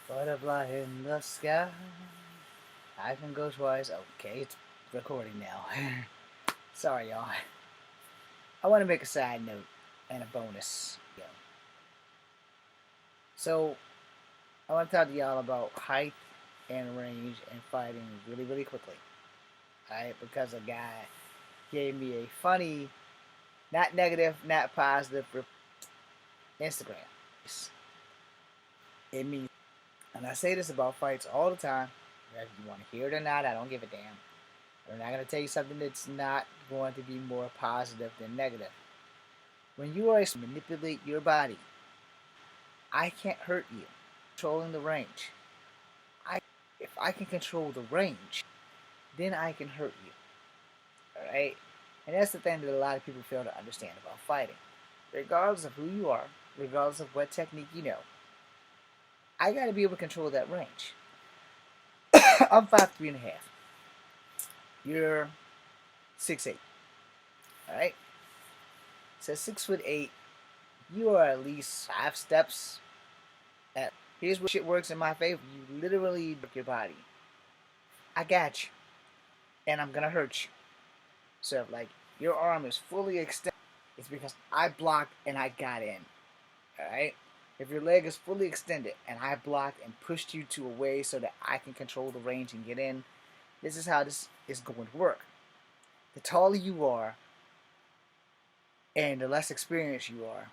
Butterfly in the sky. I can go twice. Okay, it's recording now. Sorry, y'all. I want to make a side note and a bonus. So, I want to talk to y'all about height and range and fighting really, really quickly. Alright, because a guy gave me a funny, not negative, not positive Instagram. It means, and I say this about fights all the time. Whether you want to hear it or not, I don't give a damn. I'm not going to tell you something that's not going to be more positive than negative. When you are to manipulate your body, I can't hurt you. Controlling the range. If I can control the range, then I can hurt you. Alright? And that's the thing that a lot of people fail to understand about fighting. Regardless of who you are, regardless of what technique you know, I got to be able to control that range. I'm 5'3" and a half. You're 6'8". Alright? So 6'8", you are at least 5 steps at. Here's where shit works in my favor. You literally break your body. I got you. And I'm gonna hurt you. So if like your arm is fully extended, it's because I blocked and I got in. Alright? If your leg is fully extended and I blocked and pushed you to a way so that I can control the range and get in, this is how this is going to work. The taller you are and the less experienced you are,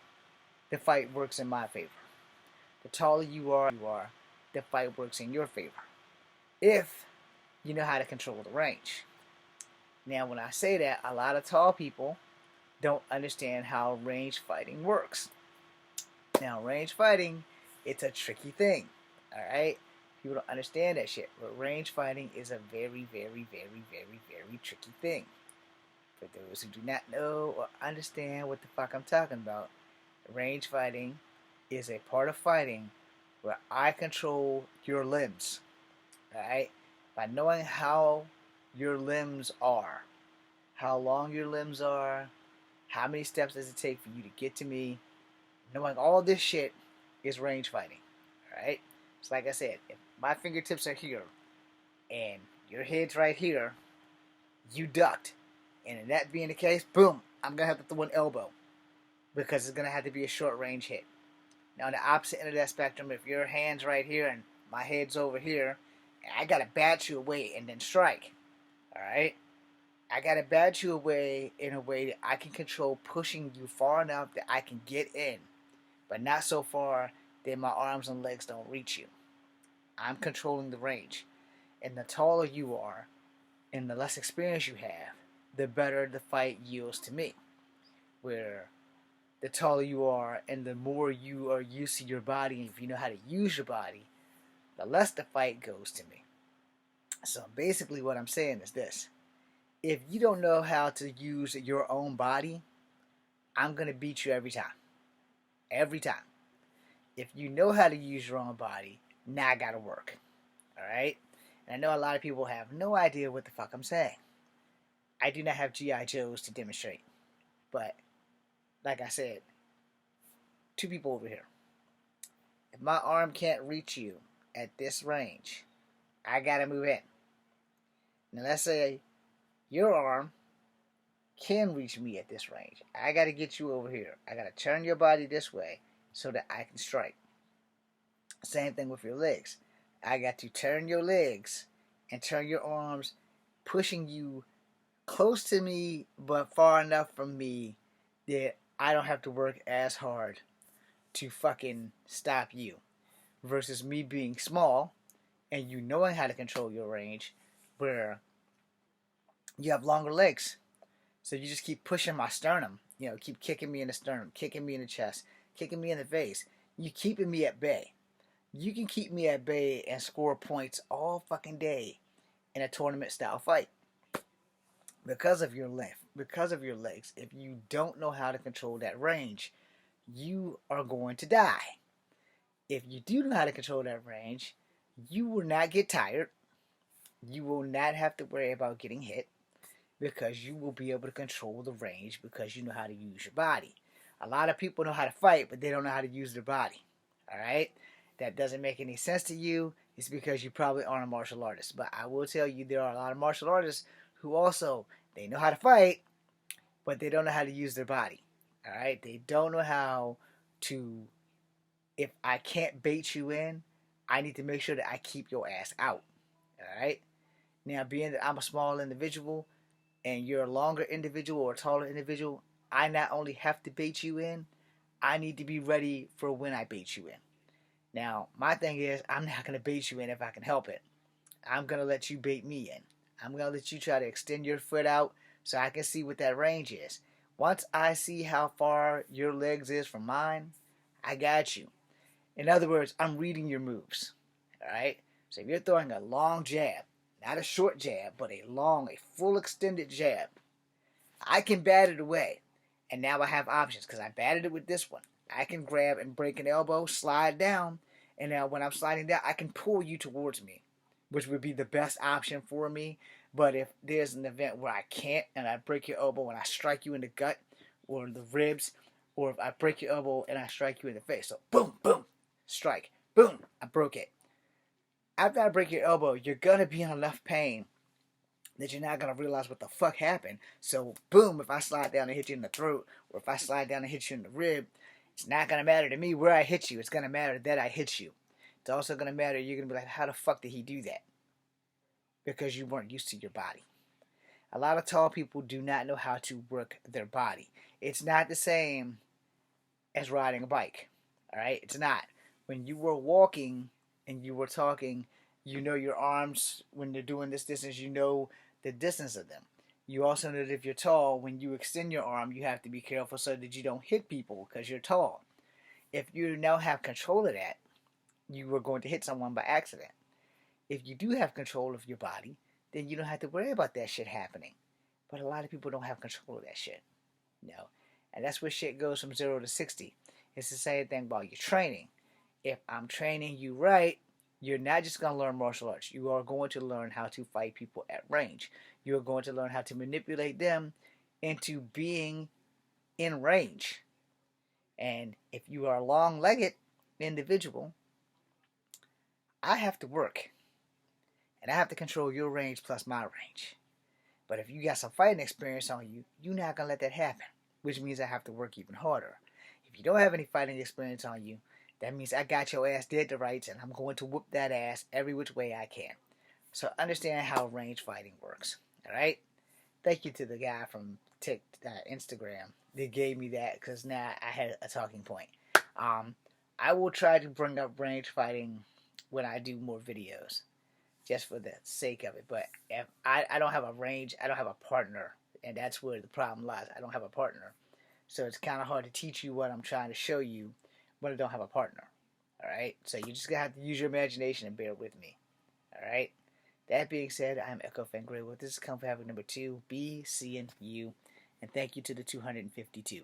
the fight works in my favor. The taller you are, the fight works in your favor. If you know how to control the range. Now, when I say that, a lot of tall people don't understand how range fighting works. Now, range fighting, it's a tricky thing. Alright? People don't understand that shit. But range fighting is a very, very, very, very, very tricky thing. For those who do not know or understand what the fuck I'm talking about, range fighting is a part of fighting where I control your limbs. Alright? By knowing how your limbs are, how long your limbs are, how many steps does it take for you to get to me, knowing all this shit is range fighting. Alright? So like I said, if my fingertips are here and your head's right here, you ducked. And in that being the case, boom, I'm going to have to throw an elbow. Because it's going to have to be a short range hit. Now on the opposite end of that spectrum, if your hand's right here and my head's over here, I got to bat you away and then strike. Alright? I got to bat you away in a way that I can control pushing you far enough that I can get in. But not so far that my arms and legs don't reach you. I'm controlling the range. And the taller you are, and the less experience you have, the better the fight yields to me. Where the taller you are and the more you are used to your body, and if you know how to use your body, the less the fight goes to me. So basically what I'm saying is this. If you don't know how to use your own body, I'm going to beat you every time. Every time. If you know how to use your own body, now I got to work. Alright? And I know a lot of people have no idea what the fuck I'm saying. I do not have G.I. Joes to demonstrate. But, like I said, two people over here. If my arm can't reach you at this range, I gotta move in. Now let's say your arm can reach me at this range. I gotta get you over here. I gotta turn your body this way so that I can strike. Same thing with your legs. I got to turn your legs and turn your arms, pushing you close to me but far enough from me that I don't have to work as hard to fucking stop you. Versus me being small and you knowing how to control your range where you have longer legs. So you just keep pushing my sternum. You know, keep kicking me in the sternum, kicking me in the chest, kicking me in the face. You keeping me at bay. You can keep me at bay and score points all fucking day in a tournament style fight. Because of your length, because of your legs, if you don't know how to control that range, you are going to die. If you do know how to control that range, you will not get tired. You will not have to worry about getting hit because you will be able to control the range because you know how to use your body. A lot of people know how to fight, but they don't know how to use their body. Alright? that doesn't make any sense to you, it's because you probably aren't a martial artist. But I will tell you, there are a lot of martial artists who also, they know how to fight, but they don't know how to use their body. All right, they don't know how to. If I can't bait you in, I need to make sure that I keep your ass out. All right. Now, being that I'm a small individual and you're a longer individual or a taller individual, I not only have to bait you in, I need to be ready for when I bait you in. Now, my thing is, I'm not going to bait you in if I can help it. I'm going to let you bait me in. I'm going to let you try to extend your foot out so I can see what that range is. Once I see how far your legs is from mine, I got you. In other words, I'm reading your moves. Alright? So if you're throwing a long jab, not a short jab, but a full extended jab, I can bat it away. And now I have options because I batted it with this one. I can grab and break an elbow, slide down, and now when I'm sliding down, I can pull you towards me, which would be the best option for me. But if there's an event where I can't and I break your elbow and I strike you in the gut or the ribs, or if I break your elbow and I strike you in the face, so boom, boom, strike, boom, I broke it. After I break your elbow, you're going to be in enough pain that you're not going to realize what the fuck happened. So, boom, if I slide down and hit you in the throat, or if I slide down and hit you in the rib, it's not going to matter to me where I hit you. It's going to matter that I hit you. It's also going to matter, you're going to be like, how the fuck did he do that? Because you weren't used to your body. A lot of tall people do not know how to work their body. It's not the same as riding a bike. Alright? It's not. When you were walking and you were talking, you know your arms, when they're doing this distance, you know the distance of them. You also know that if you're tall, when you extend your arm, you have to be careful so that you don't hit people because you're tall. If you now have control of that, you are going to hit someone by accident. If you do have control of your body, then you don't have to worry about that shit happening. But a lot of people don't have control of that shit. You know? And that's where shit goes from 0 to 60. It's the same thing about your training. If I'm training you right, you're not just going to learn martial arts. You are going to learn how to fight people at range. You are going to learn how to manipulate them into being in range. And if you are a long-legged individual, I have to work. And I have to control your range plus my range. But if you got some fighting experience on you, you're not going to let that happen. Which means I have to work even harder. If you don't have any fighting experience on you, that means I got your ass dead to rights and I'm going to whoop that ass every which way I can. So understand how range fighting works. Alright? Thank you to the guy from Instagram that gave me that because now I had a talking point. I will try to bring up range fighting when I do more videos. Just for the sake of it. But if I don't have a range, I don't have a partner. And that's where the problem lies. I don't have a partner. So it's kind of hard to teach you what I'm trying to show you when I don't have a partner. Alright? So you're just going to have to use your imagination and bear with me. Alright? That being said, I'm Echo Fangreal. This is Kung Fu Havoc number 2. Be seeing you. And thank you to the 252.